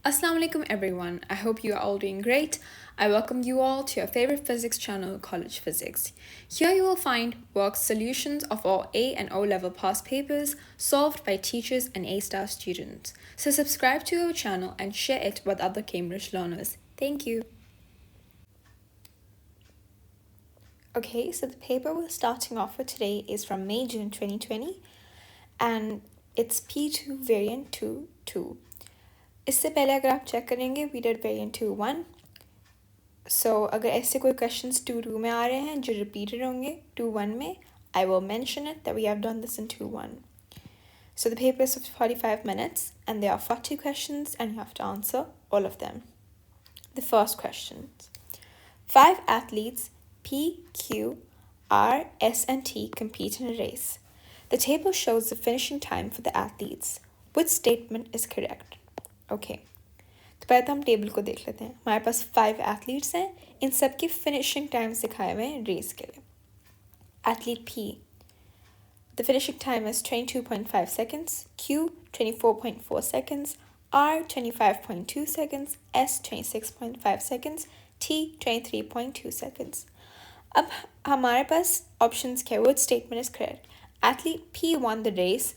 Assalamu alaikum everyone. I hope you are all doing great. I welcome you all to your favorite physics channel, College Physics. Here you will find work solutions of all A and O level past papers solved by teachers and A-star students. So subscribe to our channel and share it with other Cambridge learners. Thank you. Okay, so the paper we're starting off with today is from May-June 2020 and it's P2 variant 2. इससे पहले अगर आप check करेंगे we did variant 2-1 सो अगर ऐसे कोई questions 2-2 में आ रहे हैं जो रिपीटेड होंगे 2-1 में I will mention it that we have done this in 2-1. So the paper is 45 minutes and there are 40 questions and you have to answer all of them. The first question. 5 athletes P, Q, R, S and T compete in a race. The table shows the finishing time for the athletes. Which statement is correct? Okay तो पहले तो हम table को देख लेते हैं. हमारे पास 5 athletes हैं. इन सब की फिनिशिंग टाइम दिखाए हुए हैं रेस के लिए. Athlete P the finishing time is 22.5 seconds, Q 24.4 seconds, R 25.2 seconds, S 26.5 seconds, T 23.2 seconds. अब हमारे पास ऑप्शंस क्या है? Which statement is correct? Athlete P won the race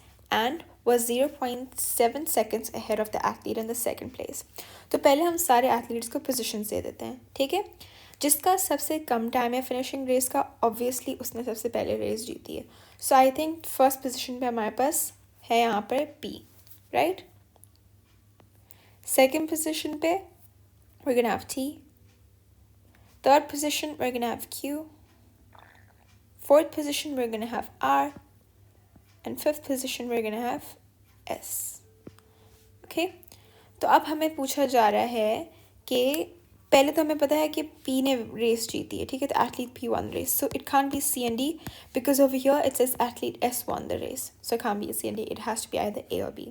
and was 0.7 seconds ahead of the athlete in the second place. तो पहले हम सारे athletes को positions दे देते हैं. ठीक है. जिसका सबसे कम टाइम है फिनिशिंग रेस का ऑब्वियसली उसने सबसे पहले रेस जीती है. सो आई थिंक फर्स्ट पोजीशन पे हमारे पास है यहाँ पर पी, राइट. सेकेंड पोजीशन पे we're gonna have T. Third position we're gonna have Q. Fourth position we're gonna have R. And fifth position we're gonna have S. Okay? तो अब हमें पूछा जा रहा है कि पहले तो हमें पता है कि P ने रेस जीती है. ठीक है. तो athlete P won the race. So it can't be C and D because over here it says athlete S won the race. So it can't be C and D. It has to be either A or B.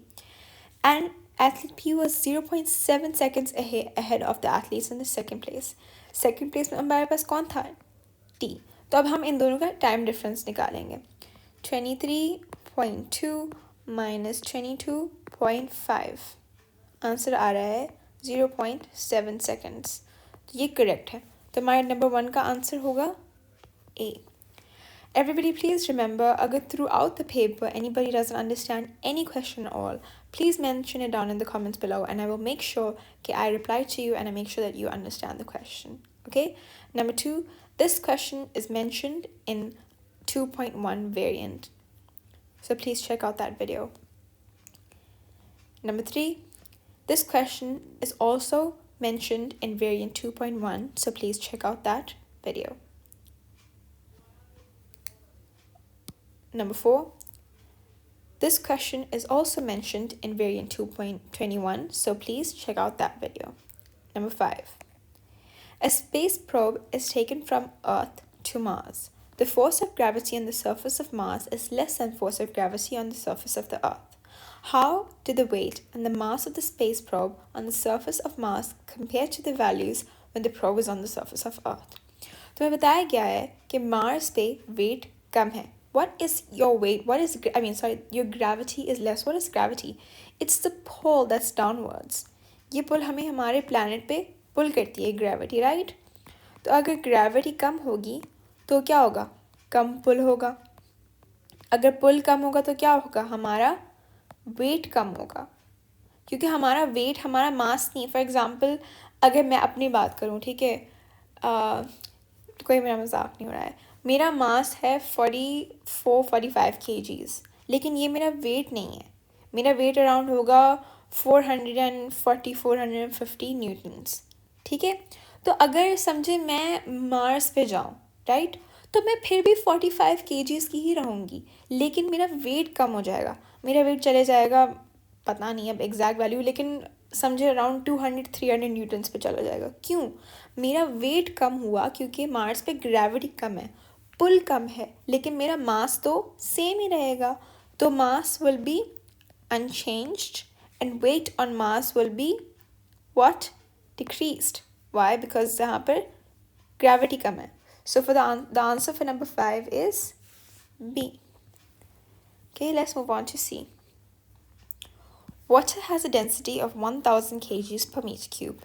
And athlete P was 0.7 seconds ahead of the athletes in the second place. Second place में हमारे पास कौन था? T. तो अब हम इन दोनों का time difference निकालेंगे. 23.2 minus 22.5 आंसर आ रहा है 0.7 seconds. ये करेक्ट है. तो हमारे नंबर 1 का आंसर होगा A. Everybody please remember, अगर throughout the paper anybody doesn't understand any question at all, please mention it down in the comments below and I will make sure that I reply to you and I make sure that you understand the question. Okay? Number 2, this question is mentioned in 2.1 variant. So please check out that video. Number 3, this question is also mentioned in variant 2.1, so please check out that video. Number 4, this question is also mentioned in variant 2.21, so please check out that video. Number 5, a space probe is taken from Earth to Mars. The force of gravity on the surface of Mars is less than force of gravity on the surface of the Earth. How do the weight and the mass of the space probe on the surface of Mars compare to the values when the probe is on the surface of Earth? तो मैं बताया गया है कि Mars पे weight कम है. What is your weight? Your gravity is less. What is gravity? It's the pull that's downwards. ये pull हमें हमारे planet पे pull करती है gravity, right? तो अगर gravity कम होगी तो क्या होगा? कम पुल होगा. अगर पुल कम होगा तो क्या होगा? हमारा वेट कम होगा क्योंकि हमारा वेट हमारा मास नहीं. फॉर एग्जांपल अगर मैं अपनी बात करूं, ठीक है, कोई मेरा मजाक नहीं हो रहा है. मेरा मास है 44-45 kgs, लेकिन ये मेरा वेट नहीं है. मेरा वेट अराउंड होगा 440-450 न्यूटन्स. ठीक है. तो अगर समझे मैं मार्स पे जाऊं, राइट, तो मैं फिर भी 45 kgs की ही रहूँगी, लेकिन मेरा वेट कम हो जाएगा. मेरा वेट चले जाएगा, पता नहीं अब एग्जैक्ट वैल्यू, लेकिन समझे अराउंड 200-300 न्यूटन्स पे चला जाएगा. क्यों? मेरा वेट कम हुआ क्योंकि मार्स पे ग्रेविटी कम है, पुल कम है, लेकिन मेरा मास तो सेम ही रहेगा. तो mass will be unchanged and weight on mass will be what? Decreased. Why? Because यहाँ पर ग्रेविटी कम है. So for the answer for number 5 is B. Okay, let's move on to C. Water has a density of 1000 kgs per meter cube.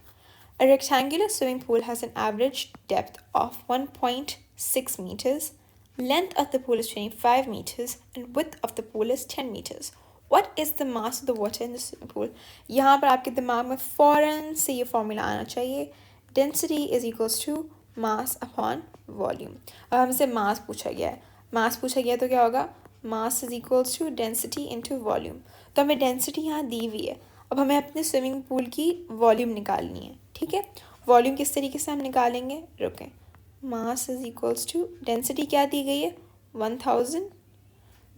A rectangular swimming pool has an average depth of 1.6 meters. Length of the pool is 25 meters and width of the pool is 10 meters. What is the mass of the water in the swimming pool? यहाँ पर आपके दिमाग में फ़ौरन से ये formula आना चाहिए. Density is equals to mass upon volume. अब हमसे mass पूछा गया है. Mass पूछा गया तो क्या होगा? Mass is equals to density into volume. तो हमें density यहाँ दी हुई है. अब हमें अपने स्विमिंग पूल की वॉल्यूम निकालनी है. ठीक है, वॉल्यूम किस तरीके से हम निकालेंगे? रुकें. Mass is equals to density क्या दी गई है? 1000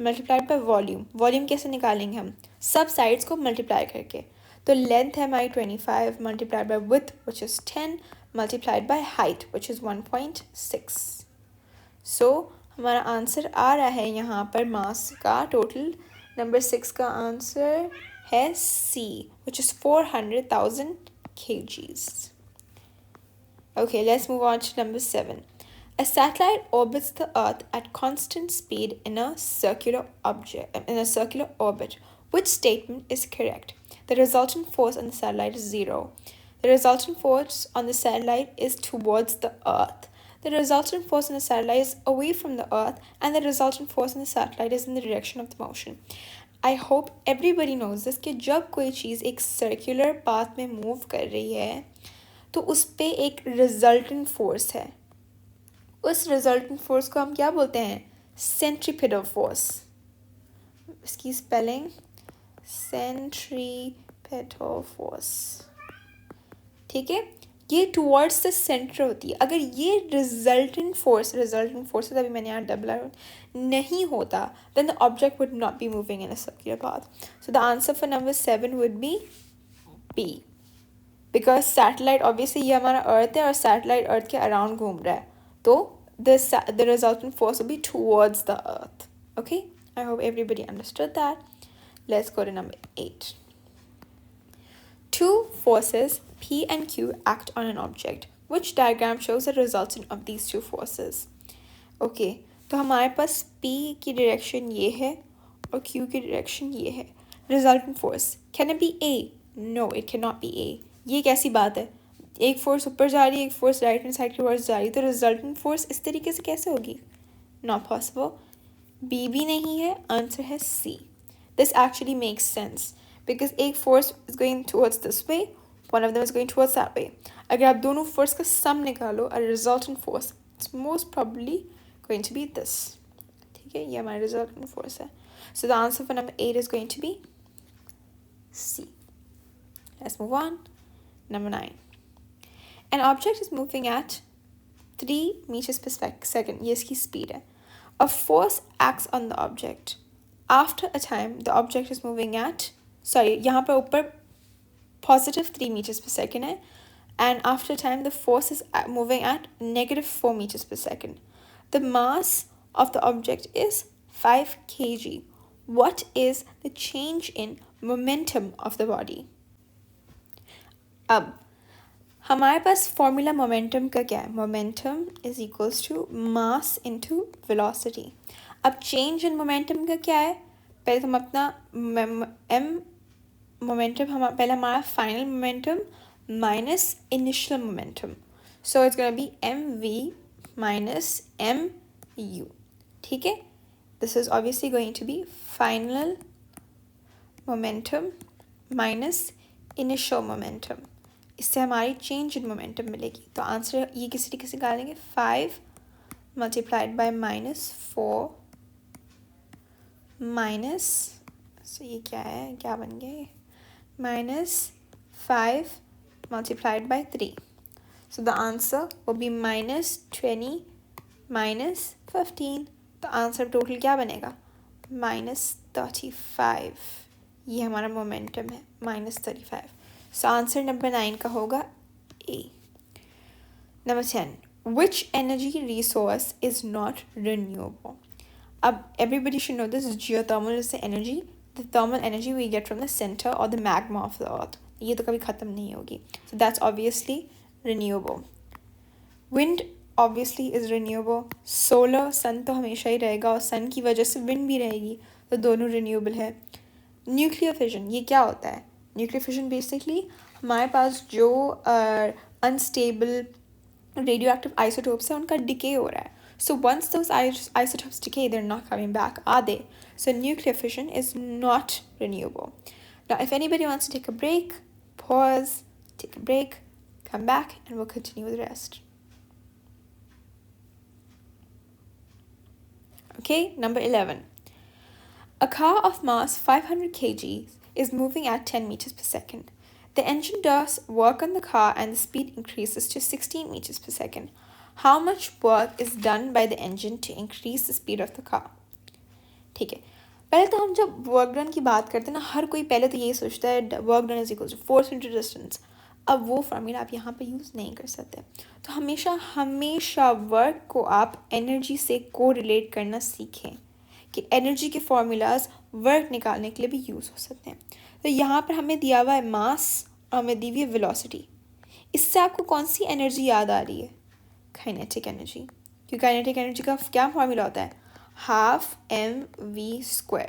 मल्टीप्लाइड बाय वॉल्यूम. वॉल्यूम कैसे निकालेंगे हम? सब साइड्स को मल्टीप्लाई करके. तो लेंथ है हमारी 25 multiplied by width which is 10 multiplied by height which is 1.6. सो हमारा आंसर आ रहा है यहाँ पर मास का टोटल. नंबर 6 का आंसर है C, which is 400,000 kgs. Okay, let's move on to number 7. A satellite orbits the Earth at constant speed in a circular orbit. Which statement is correct? The resultant force on the satellite is 0. The resultant force on the satellite is towards the Earth. The resultant force on the satellite is away from the Earth, and the resultant force on the satellite is in the direction of the motion. I hope everybody knows this कि जब कोई चीज़ एक circular path में move कर रही है तो उस पर एक रिजल्टेंट फोर्स है. उस रिजल्टेंट फोर्स को हम क्या बोलते हैं? Centripetal force. इसकी स्पेलिंग सेंट्रीपिटल फोर्स. ठीक है, ये टुवर्ड्स द सेंटर होती है. अगर ये रिजल्टेंट फोर्स तभी मैंने यहाँ डबल नहीं होता, then the object would not be moving in a circular path. So the answer for number 7 would be B. Because satellite obviously ये हमारा अर्थ है और सैटेलाइट अर्थ के अराउंड घूम रहा है, तो the resultant force will be towards the earth. Okay, I hope everybody understood that. Let's go to number 8. Two forces P and Q act on an object. Which diagram shows the resultant of these two forces? Okay, तो हमारे पास P की direction ये है और Q की direction ये है. Resultant force, can it be A? No, it cannot be A. ये कैसी बात है? एक फोर्स ऊपर जा रही है, एक फोर्स राइट हैंड साइड की ओर जा रही है, तो रिजल्टेंट फोर्स इस तरीके से कैसे होगी? Not possible. B भी नहीं है, आंसर है C. This actually makes sense because एक force is going towards this way, one of them is going towards that way. अगर आप दोनों फोर्स का सम निकालो, a resultant force, it's most probably going to be this. ठीक है, ये हमारा resultant force है. So the answer for number 8 is going to be C. Let's move on. Number 9. An object is moving at 3 meters per second. ये इसकी speed है. A force acts on the object. After a time, the object is moving at, यहाँ पर ऊपर positive 3 meters per second है, and after a time, the force is moving at negative 4 meters per second. The mass of the object is 5 kg. What is the change in momentum of the body? अब हमारे पास formula momentum का क्या है? Momentum is equals to mass into velocity. अब change in momentum का क्या है? पहले हम अपना मोमेंटम पहले हमारा final momentum minus initial momentum. So it's gonna be mv minus mu. ठीक है, this is obviously going to be final momentum minus initial momentum. इससे हमारी चेंज इन मोमेंटम मिलेगी. तो आंसर ये किसी तरीके से निकालेंगे 5 मल्टीप्लाइड बाय -4 माइनस, सो ये क्या है, क्या बन गया ये, -5 multiplied by 3. So the answer will be -20 -15. तो आंसर टोटल क्या बनेगा? -35. ये हमारा मोमेंटम है, -35. So answer number 9 का होगा A. Number 10. Which energy resource is not renewable? अब everybody should know this. Geothermal is the energy, the thermal energy we get from the center or the magma of the earth. ये तो कभी ख़त्म नहीं होगी. So that's obviously renewable. Wind obviously is renewable. Solar, sun तो हमेशा ही रहेगा और sun की वजह से wind भी रहेगी, तो दोनों renewable है. न्यूक्लियर फिजन, ये क्या होता है? न्यूक्लियर फिजन बेसिकली हमारे पास जो अनस्टेबल रेडियो एक्टिव आइसोटोप्स हैं उनका डिके हो रहा है. So once those isotopes decay, they're not coming back, are they? So nuclear fission is not renewable. Now, if anybody wants to take a break, pause, take a break, come back, and we'll continue with the rest. Okay, number 11. A car of mass 500 kg is moving at 10 meters per second. The engine does work on the car and the speed increases to 16 meters per second. How much work is done by the engine to increase the speed of the car? ठीक है, पहले तो हम जब work done की बात करते हैं ना, हर कोई पहले तो यही सोचता है work done is equal to force into distance. अब वो फार्मूला आप यहाँ पे यूज़ नहीं कर सकते. तो हमेशा वर्क को आप एनर्जी से को रिलेट करना सीखें कि एनर्जी के फार्मूलाज वर्क निकालने के लिए भी यूज़ हो सकते हैं. तो यहाँ पर हमें दिया हुआ है मास और हमें दी हुई है वेलोसिटी. इससे आपको कौन सी एनर्जी याद आ रही है? Kinetic energy. क्योंकि काइनेटिक एनर्जी का क्या फार्मूला होता है? Half mv².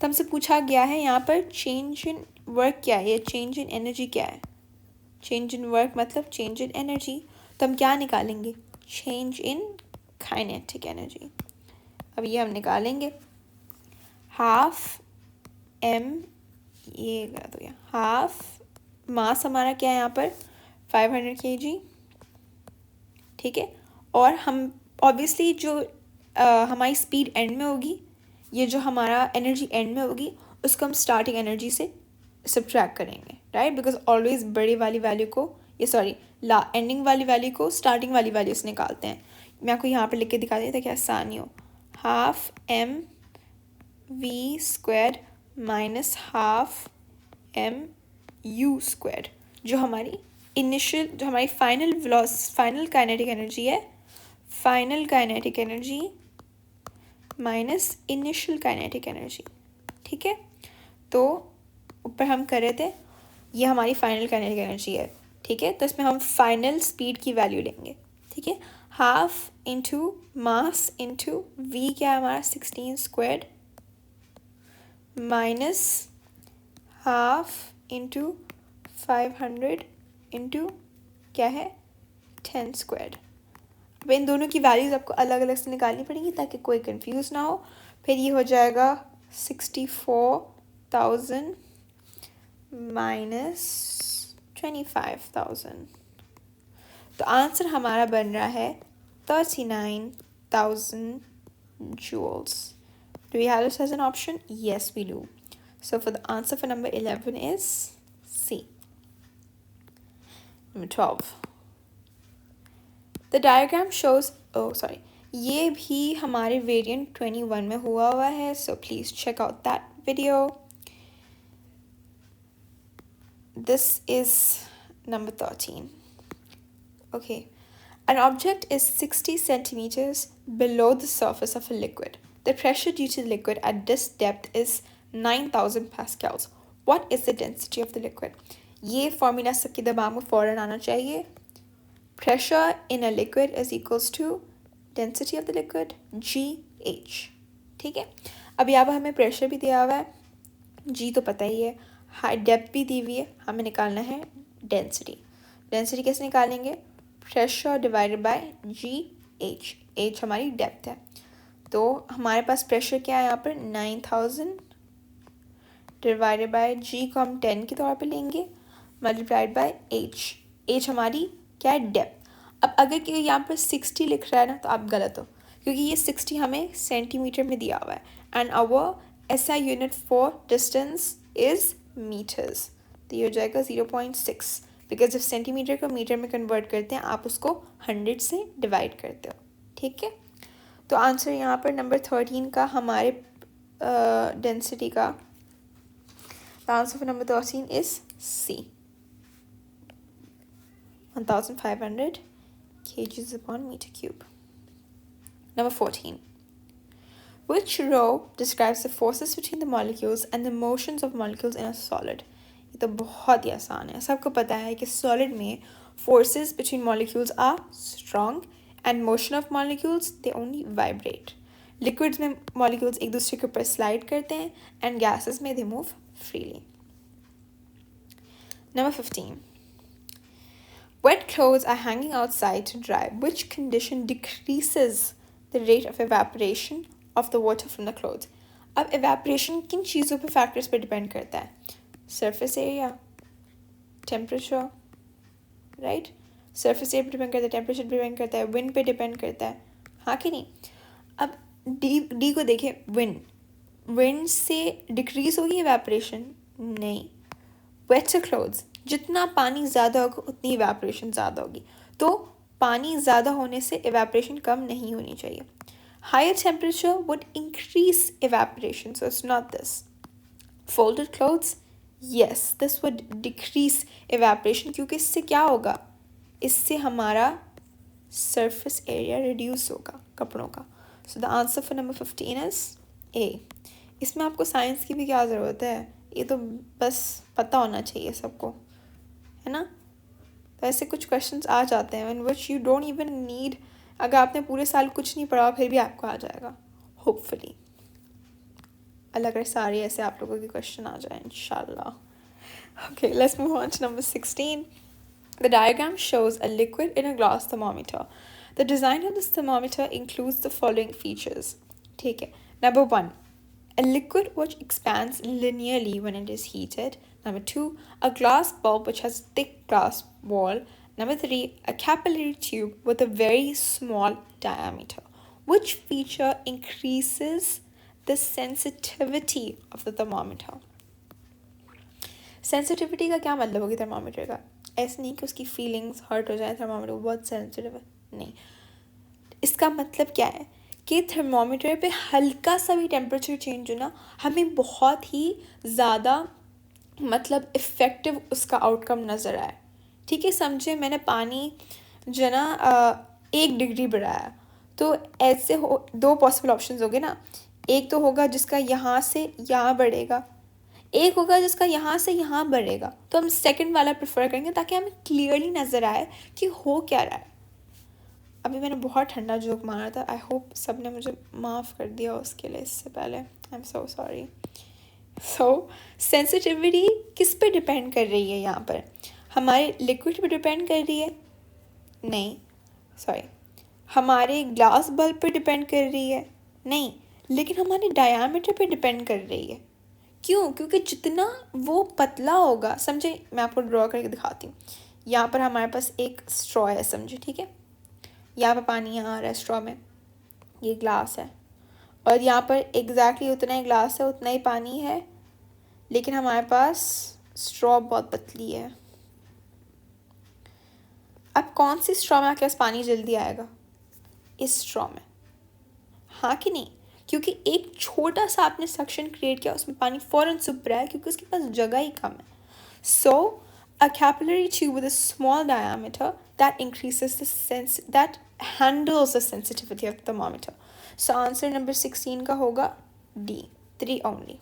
तो हमसे पूछा गया है यहाँ पर चेंज इन वर्क क्या है, चेंज इन एनर्जी क्या है? चेंज इन वर्क मतलब चेंज इन एनर्जी. तो हम क्या निकालेंगे? Change in kinetic energy. अब ये हम निकालेंगे. हाफ m, ये गलत हो गया. हाफ मास हमारा क्या है यहाँ पर? 500 kg. ठीक है, और हम ऑब्वियसली जो हमारी स्पीड एंड में होगी, ये जो हमारा एनर्जी एंड में होगी, उसको हम स्टार्टिंग एनर्जी से सब्ट्रैक्ट करेंगे, राइट? बिकॉज ऑलवेज बड़ी वाली वैल्यू को एंडिंग वाली वैल्यू को स्टार्टिंग वाली वैल्यू से निकालते हैं. मैं आपको यहाँ पर लिख के दिखा देती ताकि आसानी हो. Half mv² minus half mu², जो हमारी इनिशियल, जो हमारी फाइनल काइनेटिक एनर्जी है, final kinetic energy minus initial kinetic energy. ठीक है, तो ऊपर हम कर रहे थे, ये हमारी फाइनल काइनेटिक एनर्जी है. ठीक है, तो इसमें हम फाइनल स्पीड की वैल्यू लेंगे. ठीक है, half into mass into v क्या है हमारा 16² माइनस हाफ इंटू 500 इंटू क्या है 10². अब इन दोनों की वैल्यूज़ आपको अलग अलग से निकालनी पड़ेगी ताकि कोई कंफ्यूज ना हो. फिर ये हो जाएगा 64,000 माइनस 25,000. तो आंसर हमारा बन रहा है 39,000 joules. Do we have this as an option? Yes, we do. So for the answer for number 11 is C. Number 12. The diagram shows, ये भी हमारे variant 21 में हुआ है, so please check out that video. This is number 13. Okay, an object is 60 centimeters below the surface of a liquid. The pressure due to the liquid at this depth is 9,000 pascals. What is the density of the liquid? ये formula सबके दिमाग में फ़ौरन आना चाहिए. Pressure in a liquid is equals to density of the liquid, GH. ठीक है, अब यहाँ पर हमें प्रेशर भी दिया हुआ है, G तो पता ही है, हाई डेप्थ भी दी हुई है, हमें निकालना है डेंसिटी. डेंसिटी कैसे निकालेंगे? Pressure divided by GH. H हमारी डेप्थ है, तो हमारे पास प्रेशर क्या है यहाँ पर 9,000 डिवाइडेड बाय G को हम 10 के तौर पे लेंगे मल्टीप्लाइड बाय H. H हमारी क्या है? डेप्थ. अब अगर कि यहाँ पर 60 लिख रहा है ना, तो आप गलत हो, क्योंकि ये 60 हमें सेंटीमीटर में दिया हुआ है and our SI unit for distance is metres. तो ये हो जाएगा 0.6, बिकॉज जब सेंटीमीटर को मीटर में कन्वर्ट करते हैं आप उसको 100 से डिवाइड करते हो. ठीक है, तो आंसर यहाँ पर नंबर 13 का हमारे डेंसिटी का answer for number 13 is C. 1,500 kgs upon meter cube. Number 14. Which row describes the forces between the molecules and the motions of molecules in a solid? ये तो बहुत ही आसान है, सबको पता है कि solid में forces between molecules are strong and motion of molecules they only vibrate. Liquids में molecules एक दूसरे के ऊपर slide करते हैं and gases में they move freely. Number 15. Wet clothes are hanging outside to dry. Which condition decreases the rate of evaporation of the water from the clothes? अब evaporation किन चीज़ों पे factors पे depend करता है? Surface area, temperature, right? Surface area पे depend करता है, temperature पे depend करता है, wind पे depend करता है, हाँ कि नहीं? अब D को देखें, wind से decrease होगी evaporation? नहीं. Wetter clothes, जितना पानी ज़्यादा होगा उतनी evaporation ज़्यादा होगी, तो पानी ज़्यादा होने से evaporation कम नहीं होनी चाहिए. Higher temperature would increase evaporation, so it's not this. Folded clothes, yes, this would decrease evaporation, क्योंकि इससे क्या होगा? इससे हमारा surface area reduce होगा कपड़ों का. So the answer for number 15 is A. इसमें आपको साइंस की भी क्या ज़रूरत है? ये तो बस पता होना चाहिए सबको, है ना? तो ऐसे कुछ क्वेश्चंस आ जाते हैं in which you don't even need, अगर आपने पूरे साल कुछ नहीं पढ़ा फिर भी आपको आ जाएगा, होपफुली. अल्लाह करे सारे ऐसे आप लोगों के क्वेश्चन आ जाए इंशाल्लाह. Okay, let's move on to number 16. The diagram shows a liquid in a glass thermometer. The design of this thermometer includes the following features. ठीक है. Number 1. A liquid which expands linearly when it is heated. Number 2, a glass bulb which has a thick glass wall. Number 3, a capillary tube with a very small diameter. Which feature increases the sensitivity of the thermometer? Sensitivity का क्या मतलब होगी thermometer का? ऐसे नहीं कि उसकी feelings hurt हो जाए, thermometer बहुत sensitive है, नहीं. इसका मतलब क्या है कि थर्मोमीटर पे हल्का सा भी टेम्परेचर चेंज हो ना, हमें बहुत ही ज़्यादा मतलब इफ़ेक्टिव उसका आउटकम नज़र आए. ठीक है, समझे, मैंने पानी जो ना 1 डिग्री बढ़ाया, तो ऐसे हो 2 पॉसिबल ऑप्शंस होंगे ना. एक तो होगा जिसका यहाँ से यहाँ बढ़ेगा, एक होगा जिसका यहाँ से यहाँ बढ़ेगा. तो हम सेकंड वाला प्रेफर करेंगे ताकि हमें क्लियरली नज़र आए कि हो क्या रहा है. अभी मैंने बहुत ठंडा जोक मारा था, आई होप सब ने मुझे माफ़ कर दिया उसके लिए इससे पहले. I am so sorry. So sensitivity किस पे डिपेंड कर रही है यहाँ पर? हमारे लिक्विड पे डिपेंड कर रही है? नहीं, सॉरी. हमारे ग्लास बल्ब पे डिपेंड कर रही है? नहीं, लेकिन हमारे डायामीटर पे डिपेंड कर रही है. क्यों? क्योंकि जितना वो पतला होगा, समझे, मैं आपको ड्रॉ करके दिखाती हूँ. यहाँ पर हमारे पास एक स्ट्रॉ है, समझे, ठीक है. यहाँ पर पानी यहाँ आ रहा है स्ट्रॉ में, ये ग्लास है, और यहाँ पर एग्जैक्टली उतना ही ग्लास है, उतना ही पानी है, लेकिन हमारे पास स्ट्रॉ बहुत पतली है. अब कौन सी स्ट्रॉ में आपके पास पानी जल्दी आएगा? इस स्ट्रॉ में, हाँ कि नहीं? क्योंकि एक छोटा सा आपने सक्शन क्रिएट किया, उसमें पानी फ़ौरन सूख रहा है क्योंकि उसके पास जगह ही कम है. सो a capillary tube with a small diameter that increases that handles the sensitivity of the thermometer. So answer number 16 का होगा D, 3 only.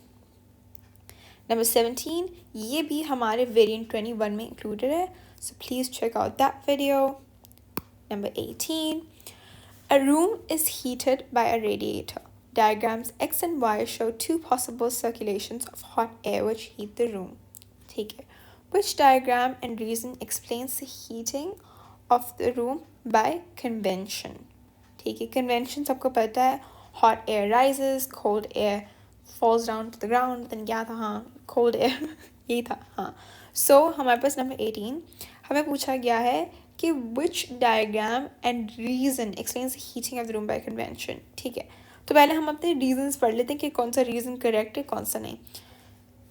Number 17, ये भी हमारे variant 21 में included है, so please check out that video. Number 18, a room is heated by a radiator. Diagrams X and Y show 2 possible circulations of hot air which heat the room. ठीक है. Which diagram and reason explains the heating of the room by convention? ठीक है, convention सबको पता है. Hot air rises, cold air falls down to the ground. then क्या था? हाँ, cold air यही था, हाँ. So हमारे पास number 18, हमें पूछा गया है कि which diagram and reason explains the heating of the room by convention. ठीक है, तो पहले हम अपने reasons पढ़ लेते हैं कि कौन सा reason correct है, कौन सा नहीं.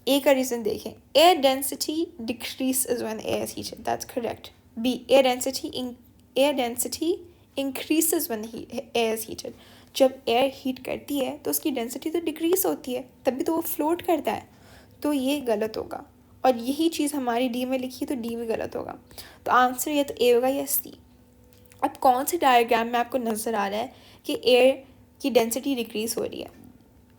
A का रीज़न देखें, air density decreases when the air is heated. That's correct. B, air density increases when the air is heated. जब air heat करती है तो उसकी density तो decrease होती है, तभी तो वो float करता है, तो ये गलत होगा. और यही चीज़ हमारी D में लिखी, तो D भी गलत होगा. तो आंसर या तो A होगा या C. अब कौन से डायग्राम में आपको नज़र आ रहा है कि air की density decrease हो रही है?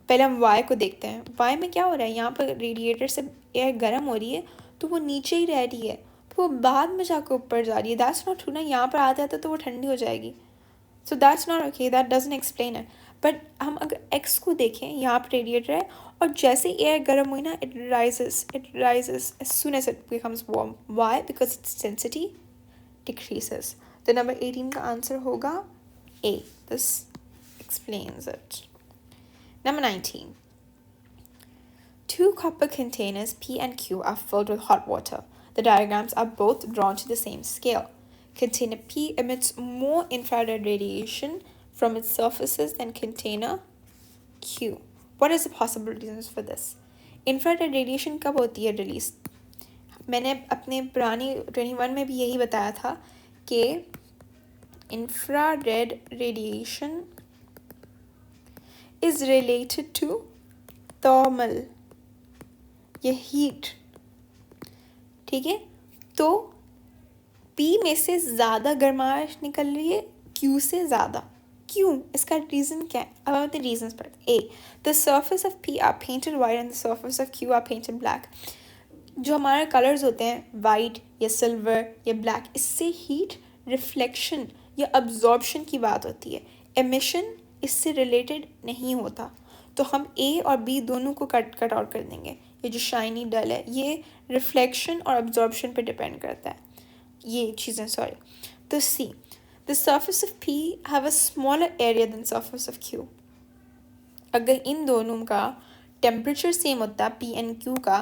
पहले हम y को देखते हैं. y में क्या हो रहा है? यहाँ पर रेडिएटर से एयर गर्म हो रही है, तो वो नीचे ही रह रही है, तो वो बाद में जाकर ऊपर जा रही है. दैट्स नॉट ट्रू ना. यहाँ पर आते आते तो वो ठंडी हो जाएगी. So that's not okay, that doesn't explain it. But हम अगर एक्स को देखें, यहाँ पर रेडिएटर है और जैसे एयर गर्म हुई ना, it rises as soon as it becomes warm. Why? Because its density decreases. तो नंबर 18 का आंसर होगा A. This explains it. Number 19. Two copper containers P and Q are filled with hot water. The diagrams are both drawn to the same scale. Container P emits more infrared radiation from its surfaces than container Q. What is the possible reasons for this? Infrared radiation कब होती है release? मैंने अपने पुरानी 21 में भी यही बताया था कि infrared radiation is related to thermal, ये हीट. ठीक है, तो P में से ज़्यादा गर्माश निकल रही है Q से ज़्यादा. क्यों? इसका रीज़न क्या है? अब हम अपने रीजंस पढ़ते हैं. A. The surface of P are painted white and the surface of Q are painted black. जो हमारे कलर्स होते हैं वाइट या सिल्वर या ब्लैक, इससे हीट रिफ्लेक्शन या अब्जॉर्प्शन की बात होती है. एमिशन इससे रिलेटेड नहीं होता. तो हम A और B दोनों को कट आउट कर देंगे. ये जो शाइनी डल है ये रिफ्लेक्शन और अब्जॉर्प्शन पे डिपेंड करता है. ये चीज़ें सॉरी. तो C. The surface of P have a smaller area than surface of Q. अगर इन दोनों का टेम्परेचर सेम होता है P and Q का,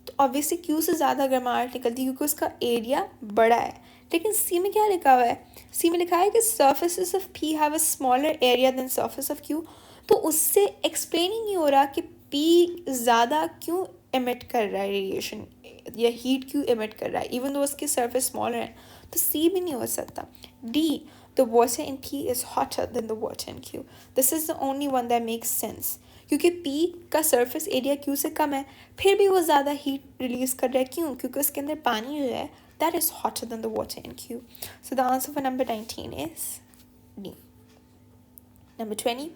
तो ऑब्वियसली Q से ज़्यादा गर्माहट निकलती है क्योंकि उसका एरिया बड़ा है. लेकिन C में क्या लिखा हुआ है? C में लिखा है कि surfaces of P have a smaller area than surface of Q. तो उससे एक्सप्लेन ही नहीं हो रहा कि P ज़्यादा क्यों एमिट कर रहा है रेडिएशन या हीट क्यों एमिट कर रहा है, इवन दो उसकी सरफेस स्मॉलर है. तो C भी नहीं हो सकता. D. The water in P is hotter than the water in Q. This is the only one that makes sense. क्योंकि P का सरफेस एरिया Q से कम है, फिर भी वो ज़्यादा हीट रिलीज कर रहा है. क्यों? क्योंकि उसके अंदर पानी जो है that is hotter than the water in Q. So the answer for number 19 is D. Number 20.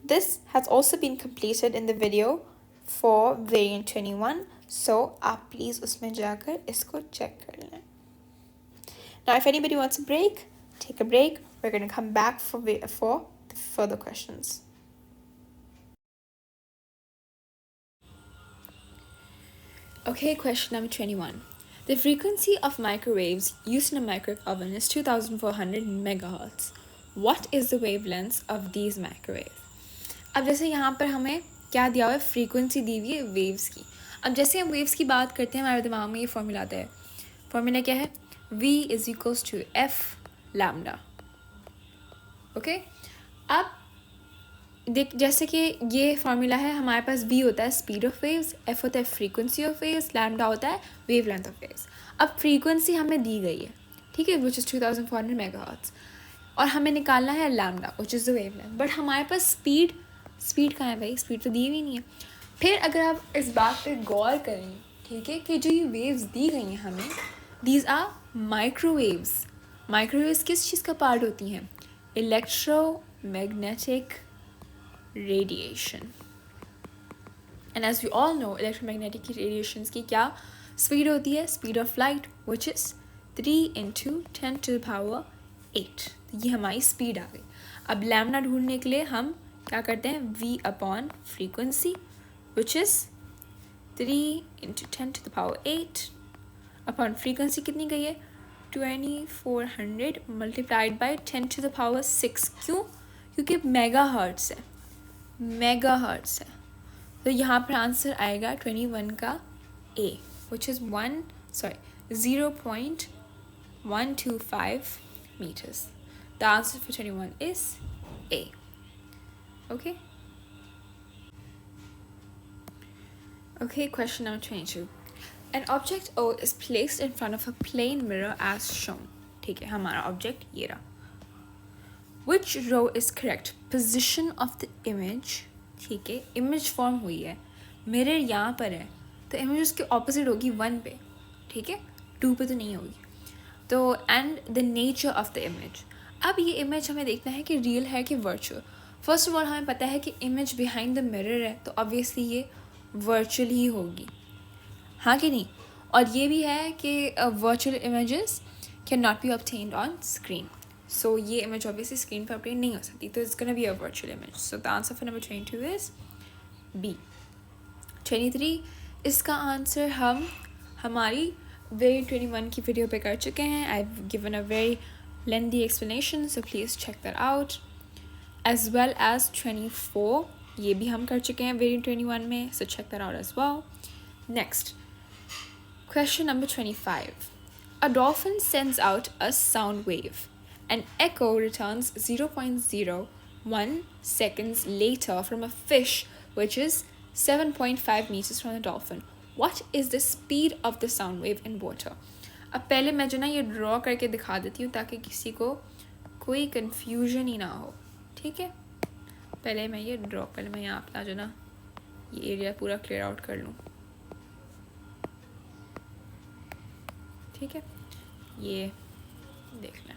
This has also been completed in the video for variant 21. So आप please उसमें जाकर इसको check कर लें. Now if anybody wants a break, take a break. We're going to come back for the further questions. Okay, question number 21. The frequency of microwaves used in a microwave oven is 2400 megahertz. What is the wavelength of these microwaves? अब जैसे यहाँ पर हमें क्या दिया हुआ है, frequency दी हुई है वेव्स की. अब जैसे हम वेव्स की बात करते हैं हमारे दिमाग में ये फॉर्मूला आता है. फॉर्मूला क्या है? V is equals to F lambda. Okay, अब देख जैसे कि ये फार्मूला है, हमारे पास V होता है स्पीड ऑफ वेव्स, F होता है फ्रीक्वेंसी ऑफ वेव्स, लैम्डा होता है वेव लेंथ ऑफ वेव्स. अब फ्रीक्वेंसी हमें दी गई है, ठीक है, विच इज़ 2400 मेगाहर्ट्ज़, और हमें निकालना है lambda which is the wave length. But हमारे पास स्पीड कहाँ है भाई? स्पीड तो दी हुई नहीं है. फिर अगर आप इस बात पे गौर करें, ठीक है, कि जो ये वेव्स दी गई हैं हमें, दीज आर माइक्रोवेव्स. माइक्रोवेव्स किस चीज़ का पार्ट होती हैं? Electromagnetic radiation. And as we all know, electromagnetic radiations की क्या speed होती है? Speed of light, which is 3 into 10 to the power 8. ये हमारी speed आ गई. अब लैम्डा ढूंढने के लिए हम क्या करते हैं? V upon frequency, which is 3 into 10 to the power 8 upon frequency कितनी गई है? 2400 multiplied by 10 to the power 6. क्यों? क्योंकि मेगाहर्ट्ज़ है, मेगाहर्ट्ज़ है. तो यहाँ पर आंसर आएगा 21 का A, which is 0.125 meters. The answer for 21 is A. Okay? Okay, question number 22. An object O is placed in front of a plane mirror as shown. ठीक है, हमारा ऑब्जेक्ट ये रहा. Which row is correct? Position of the image. ठीक है, image form हुई है, mirror यहाँ पर है, तो इमेज उसके ऑपोजिट होगी 1 पे, ठीक है, 2 पे तो नहीं होगी. तो and the nature of the image. अब ये इमेज हमें देखना है कि रियल है कि वर्चुअल. फर्स्ट ऑफ ऑल हमें पता है कि इमेज बिहाइंड द मिरर है, तो ऑब्वियसली ये वर्चुअल ही होगी, हाँ कि नहीं. और ये भी है कि virtual images can not be obtained on screen. So ये इमेज ऑब्वियसली स्क्रीन पर अपडेट नहीं हो सकती, तो it's gonna be a virtual image. So the answer for number 22 is B. 23, इसका आंसर हम हमारी वेरी 21 की वीडियो पे कर चुके हैं. I have given a very lengthy explanation, so please check that out. As well as 24, ये भी हम कर चुके हैं वेरी 21 में, so check that out as well. Next, question number 25. A dolphin sends out a sound wave. An echo returns 0.01 seconds later from a fish, which is 7.5 meters from the dolphin. What is the speed of the sound wave in water? अब पहले मैं जो ना ये draw करके दिखा देती हूँ ताकि किसी को कोई कन्फ्यूजन ही ना हो. ठीक है, पहले मैं ये ड्रॉ, पहले मैं यहाँ अपना जो ना ये एरिया पूरा क्लियर आउट कर लूँ. ठीक है, ये देख लें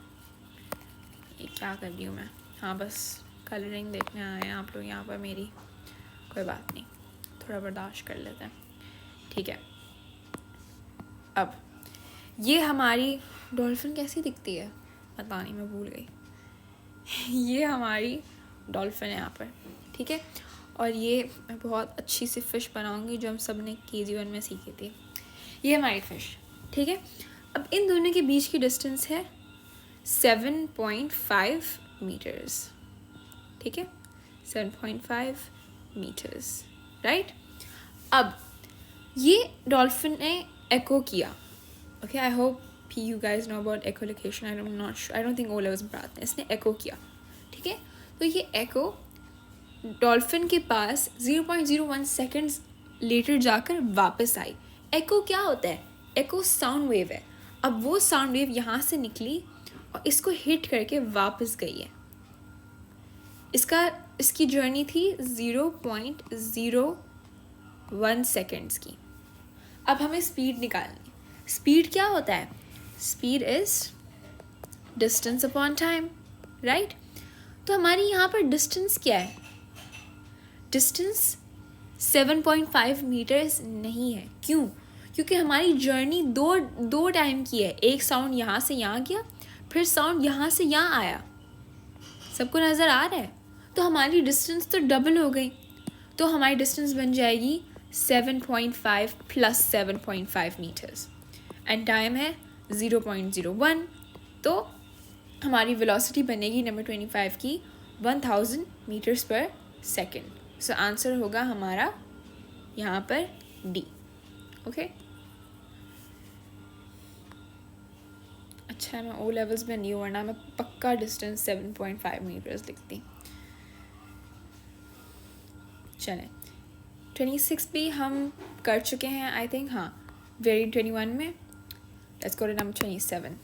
ये क्या कर रही हूँ मैं. हाँ, बस कलरिंग देखने आए हैं आप लोग यहाँ पर मेरी. कोई बात नहीं, थोड़ा बर्दाश्त कर लेते हैं. ठीक है, अब ये हमारी डॉल्फिन कैसी दिखती है पता नहीं, मैं भूल गई. ये हमारी डॉल्फिन है यहाँ पर. ठीक है, और ये मैं बहुत अच्छी सी फ़िश बनाऊँगी जो हम सब ने KG1 में सीखी थी. ये हमारी फ़िश. ठीक है, अब इन दोनों के बीच की डिस्टेंस है 7.5 मीटर्स. ठीक है, 7.5 मीटर्स, राइट. अब ये डॉल्फिन ने एको किया. Okay, I hope you guys know about echo location. I don't think O levels में पढ़ाते हैं. इसने एको किया. ठीक है, तो ये एको डॉल्फिन के पास 0.01 सेकेंड्स लेटर जाकर वापस आई. एको क्या होता है? एको साउंड वेव है. अब वो साउंड वेव यहाँ से निकली और इसको हिट करके वापस गई है. इसकी जर्नी थी 0.01 सेकेंड्स की. अब हमें स्पीड निकालनी. स्पीड क्या होता है? Speed is distance upon time, right. तो हमारी यहाँ पर डिस्टेंस क्या है? डिस्टेंस 7.5 मीटर्स नहीं है. क्यों? क्योंकि हमारी जर्नी दो टाइम की है. एक साउंड यहाँ से यहाँ गया, फिर साउंड यहाँ से यहाँ आया. सबको नज़र आ रहा है? तो हमारी डिस्टेंस तो डबल हो गई. तो हमारी डिस्टेंस बन जाएगी 7.5 प्लस 7.5 मीटर्स एंड टाइम है 0.01. तो हमारी वेलोसिटी बनेगी नंबर 25 की 1000 मीटर्स पर सेकेंड. सो आंसर होगा हमारा यहाँ पर डी. ओके, अच्छा मैं ओ लेवल्स में नहीं हूँ, वरना मैं पक्का डिस्टेंस 7.5 मीटर्स लिखती. चलें, 26 भी हम कर चुके हैं आई थिंक. हाँ, वेरी 21 में. Let's go to number 27.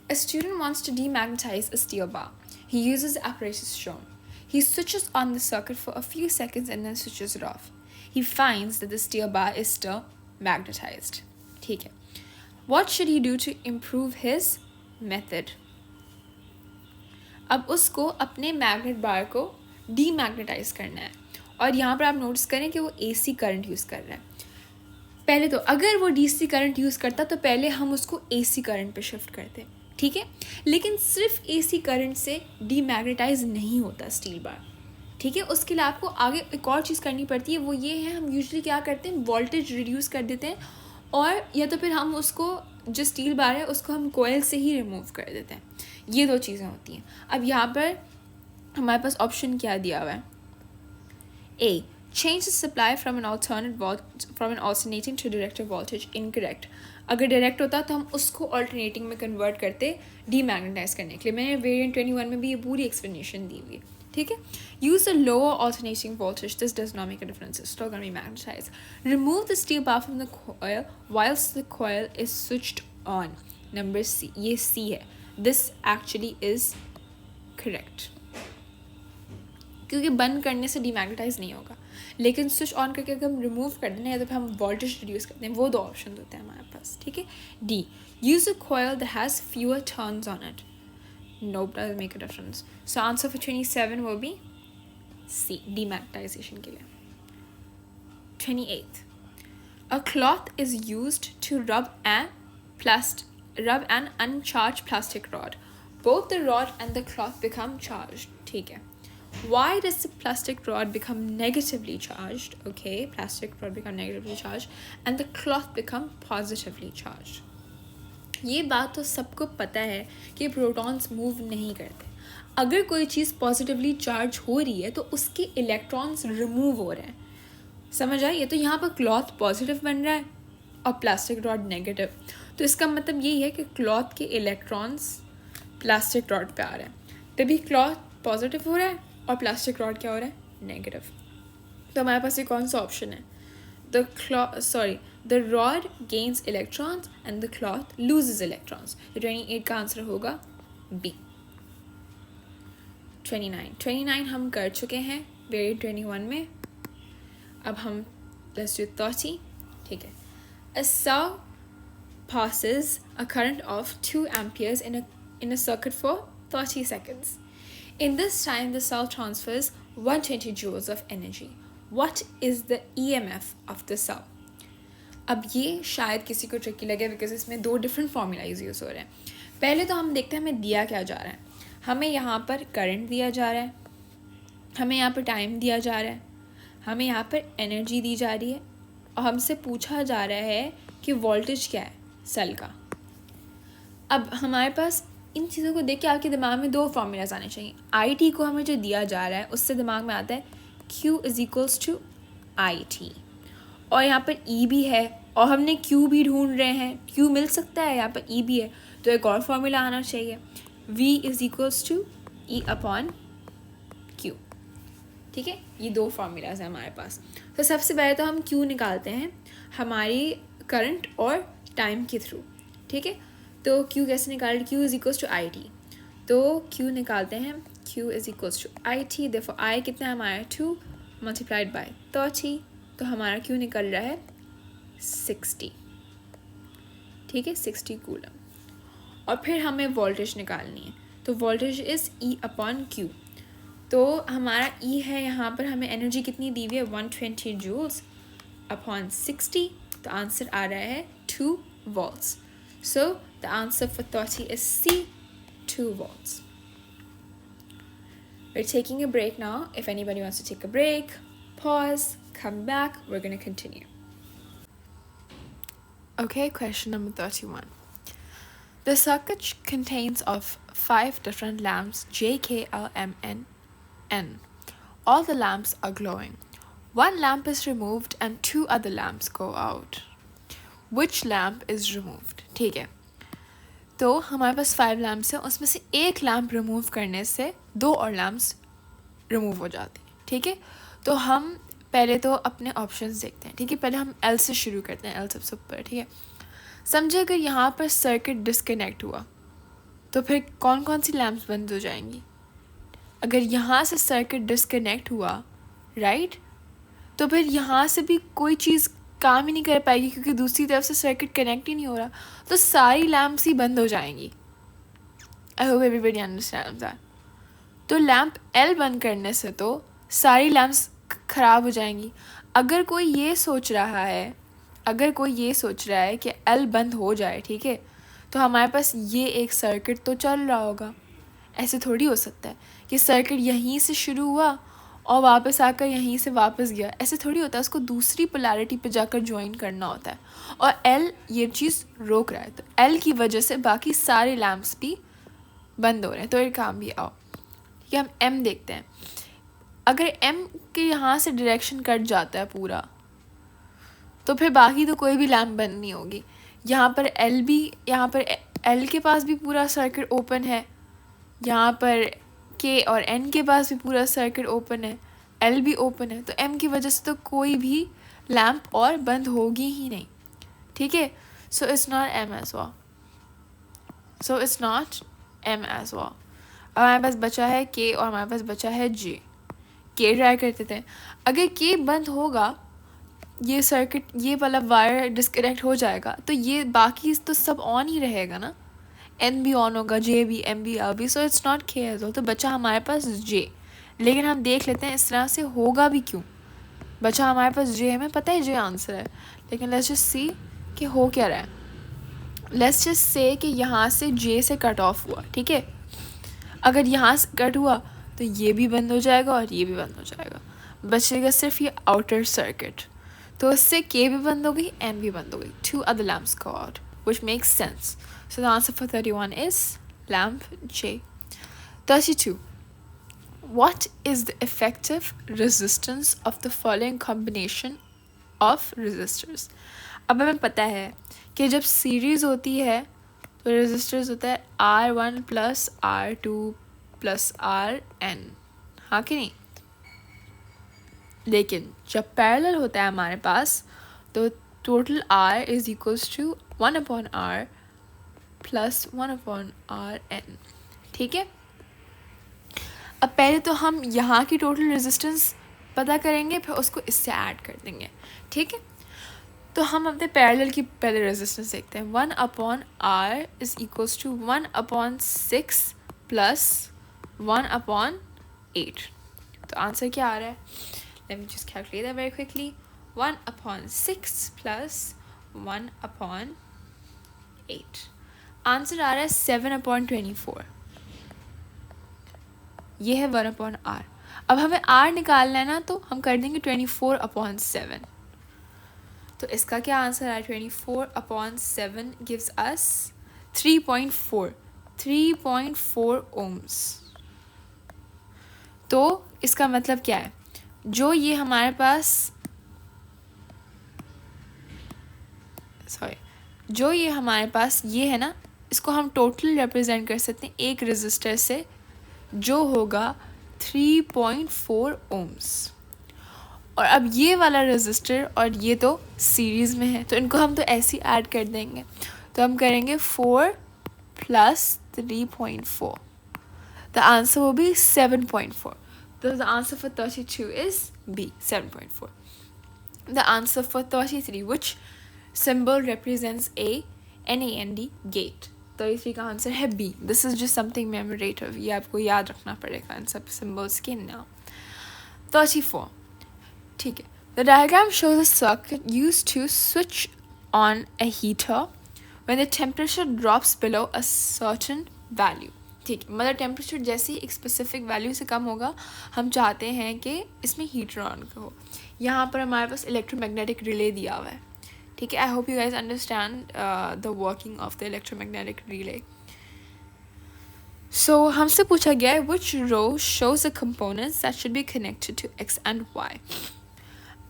A student wants to demagnetize a steel bar. He uses the apparatus shown. He switches on the circuit for a few seconds and then switches it off. He finds that the steel bar is still magnetized. ठीक है. What should he do to improve his method? अब उसको अपने magnet बार को demagnetise करना है. और यहाँ पर आप नोटिस करें कि वो AC करंट यूज़ कर रहा है. पहले तो अगर वो DC करंट यूज़ करता तो पहले हम उसको AC करंट पे शिफ्ट करते. ठीक है, लेकिन सिर्फ AC करंट से डीमैग्नेटाइज नहीं होता स्टील बार. ठीक है, उसके लिए आपको आगे एक और चीज़ करनी पड़ती है. वो ये है, हम यूजुअली क्या करते हैं, वोल्टेज रिड्यूस कर देते हैं, और या तो फिर हम उसको जो स्टील बार है उसको हम कोयल से ही रिमूव कर देते हैं. ये दो चीज़ें होती हैं. अब यहाँ पर हमारे पास ऑप्शन क्या दिया हुआ है? A. Change the supply from an alternating to directive voltage. Incorrect. अगर डायरेक्ट होता तो हम उसको ऑल्टरनेटिंग में कन्वर्ट करते डीमैग्नेटाइज करने के लिए. मैंने वेरिएंट 21 में भी ये पूरी एक्सप्लेनेशन दी हुई है. ठीक है. Use a lower alternating voltage. This does not make a difference. It's still going to be magnetized. Remove the steel bar from the coil whilst the coil is switched on. Number C. ये C है. This actually is correct. क्योंकि बंद करने से demagnetise नहीं होगा, लेकिन switch on करके अगर हम रिमूव कर दें या तो फिर हम वोल्टेज रिड्यूस करते हैं. वो दो ऑप्शन होते हैं हमारे पास. ठीक है. D. Use a coil that has fewer turns on it. No, doesn't make a difference. So answer for 27 will be C. Demagnetization के लिए. 28. A cloth is used to rub an uncharged plastic rod. both the rod and the cloth become charged. ठीक है. Why does the plastic rod become negatively charged? Okay, plastic rod become negatively charged and the cloth become positively charged. ये बात तो सबको पता है कि protons move नहीं करते. अगर कोई चीज़ पॉजिटिवली चार्ज हो रही है तो उसके इलेक्ट्रॉन्स रिमूव हो रहे हैं. समझ आई? ये तो यहाँ पर क्लॉथ पॉजिटिव बन रहा है और प्लास्टिक रॉड नेगेटिव. तो इसका मतलब यही है कि क्लॉथ के इलेक्ट्रॉन्स प्लास्टिक रॉड पे आ रहे हैं, तभी क्लॉथ पॉजिटिव हो रहा है और प्लास्टिक रॉड क्या हो रहा है? नेगेटिव. तो हमारे पास ये कौन सा ऑप्शन है? The rod gains electrons and the cloth loses electrons. तो 28 का आंसर होगा B. 29 हम कर चुके हैं वेरिएंट 21 में. अब हम let's do 30. ठीक है. A cell passes a current of 2 amperes in a circuit for 30 seconds. In this time, the cell transfers 120 joules of energy. What is the EMF of the cell? अब ये शायद किसी को ट्रिकी लगे because इसमें 2 different फॉर्मूलाइज use हो रहे हैं. पहले तो हम देखते हैं हमें दिया क्या जा रहा है. हमें यहाँ पर करंट दिया जा रहा है, हमें यहाँ पर टाइम दिया जा रहा है, हमें यहाँ पर एनर्जी दी जा रही है और हमसे पूछा जा रहा है कि वोल्टेज क्या है सेल का. अब हमारे पास इन चीज़ों को देख के आपके दिमाग में 2 फॉर्मूलाज आने चाहिए. IT को हमें जो दिया जा रहा है उससे दिमाग में आता है Q = IT और यहाँ पर E भी है और हमने Q भी ढूंढ रहे हैं. Q मिल सकता है, यहाँ पर E भी है, तो एक और फॉर्मूला आना चाहिए V = E/Q. ठीक है, ये 2 फार्मूलाज हैं हमारे पास. तो सबसे पहले तो हम Q निकालते हैं हमारी करंट और टाइम के थ्रू. ठीक है, तो Q कैसे निकाल? Q = IT. तो Q निकालते हैं. Q = IT. देखो I कितना है हमारा? 2 × 30. तो हमारा Q निकल रहा है 60. ठीक है, 60 कूलम. और फिर हमें वोल्टेज निकालनी है. तो वोल्टेज इज़ E/Q. तो हमारा E है, यहाँ पर हमें एनर्जी कितनी दी हुई है? 120 joules upon 60. तो आंसर आ रहा है 2 volts. So the answer for 30 is C, 2 volts. We're taking a break now. If anybody wants to take a break, pause, come back. We're going to continue. Okay, question number 31. The circuit contains of 5 different lamps J, K, L, M, N. All the lamps are glowing. One lamp is removed and 2 other lamps go out. Which lamp is removed? ठीक है, तो हमारे पास 5 lamps हैं, उसमें से एक lamp remove करने से 2 और लैम्प्स रिमूव हो जाते हैं. ठीक है, तो हम पहले तो अपने ऑप्शंस देखते हैं. ठीक है, पहले हम L से शुरू करते हैं. L सबसे ऊपर. ठीक है, समझे अगर यहाँ पर सर्किट डिस्कनेक्ट हुआ तो फिर कौन कौन सी लैम्प्स बंद हो जाएंगी? अगर यहाँ से सर्किट डिस्कनेक्ट हुआ, राइट, तो फिर यहाँ से भी कोई चीज़ काम ही नहीं कर पाएगी क्योंकि दूसरी तरफ से सर्किट कनेक्ट ही नहीं हो रहा. तो सारी लैम्प्स ही बंद हो जाएंगी. आई होप एवरीबडी अंडरस्टैंड्स दैट. तो लैम्प L बंद करने से तो सारी लैम्प्स ख़राब हो जाएंगी. अगर कोई ये सोच रहा है कि L बंद हो जाए, ठीक है, तो हमारे पास ये एक सर्किट तो चल रहा होगा. ऐसे थोड़ी हो सकता है कि सर्किट यहीं से शुरू हुआ और वापस आकर यहीं से वापस गया. ऐसे थोड़ी होता है. उसको दूसरी पोलैरिटी पे जाकर ज्वाइन करना होता है और L ये चीज़ रोक रहा है. तो L की वजह से बाकी सारे लैम्प्स भी बंद हो रहे हैं. तो एक काम भी आओ, ठीक है, हम M देखते हैं. अगर M के यहाँ से डायरेक्शन कट जाता है पूरा, तो फिर बाकी तो कोई भी लैम्प बंद नहीं होगी. यहाँ पर L के पास भी पूरा सर्किट ओपन है, यहाँ पर K और N के पास भी पूरा सर्किट ओपन है, L भी ओपन है. तो M की वजह से तो कोई भी लैम्प और बंद होगी ही नहीं. ठीक है, so it's not M as well. अब हमारे पास बचा है K और हमारे पास बचा है J. K ट्राई करते थे. अगर K बंद होगा, ये सर्किट, ये वाला वायर डिस्कनेक्ट हो जाएगा, तो ये बाकी तो सब ऑन ही रहेगा ना. N भी ऑन होगा, J भी, M भी, L भी. So it's not K as well. तो बचा हमारे पास J. लेकिन हम देख लेते हैं इस तरह से होगा भी क्यों. बचा हमारे पास J, हमें पता है J आंसर है, लेकिन लेट्स जस्ट सी कि हो क्या रहा है. लेट्स जस्ट से कि यहाँ से J से कट ऑफ हुआ. ठीक है, अगर यहाँ से कट हुआ तो ये भी बंद हो जाएगा और ये भी बंद हो जाएगा, बचेगा सिर्फ ये आउटर सर्किट। तो इससे K भी बंद हो गई, M भी बंद हो गई. 2 other lamps go out, which makes sense. So the answer for 31 is lamp J. 32. What is the effective resistance of the following combination of resistors? अब हमें पता है कि जब सीरीज होती है तो रेजिस्टर्स होता है R1 plus R2 plus RN, हाँ कि नहीं? लेकिन जब पैरेलल होता है हमारे पास तो total R is equals to 1/R plus 1/RN, ठीक है? अब पहले तो हम यहाँ की टोटल रेजिस्टेंस पता करेंगे, फिर उसको इससे ऐड कर देंगे, ठीक है? तो हम अपने पैरेलल की पहले रेजिस्टेंस देखते हैं. 1/R is equals to 1/6 plus 1/8. तो आंसर क्या आ रहा है? Let me just calculate that very quickly. 1/6 plus 1/8. Answer आ रहा है 7/24. ये है 1/R. अब हमें R निकालना है ना, तो हम कर देंगे 24/7. तो इसका क्या आंसर है? 24/7 gives us 3.4 ohms. तो इसका मतलब क्या है? जो ये हमारे पास ये है ना, इसको हम टोटल रिप्रेजेंट कर सकते हैं एक रेजिस्टर से, जो होगा 3.4 ohms. और अब ये वाला रेजिस्टर और ये तो सीरीज में है, तो इनको हम तो ऐसे ही ऐड कर देंगे. तो हम करेंगे 4 plus 3.4. The answer will be 7.4. So the answer for 32 is B, 7.4. The answer for 33, which symbol represents a NAND gate? 33 का आंसर है B. This is just something memorative. ये आपको याद रखना पड़ेगा इन सब symbols के नाम. 34. ठीक है. The diagram shows a circuit used to switch on a heater when the temperature drops below a certain value. ठीक है, मतलब टेम्परेचर जैसे ही एक स्पेसिफिक वैल्यू से कम होगा, हम चाहते हैं कि इसमें हीटर ऑन हो. यहाँ पर हमारे पास इलेक्ट्रोमैग्नेटिक रिले दिया हुआ है, ठीक है? I hope you guys understand the working of the electromagnetic relay. So हमसे पूछा गया है which row shows the components that should be connected to X and Y.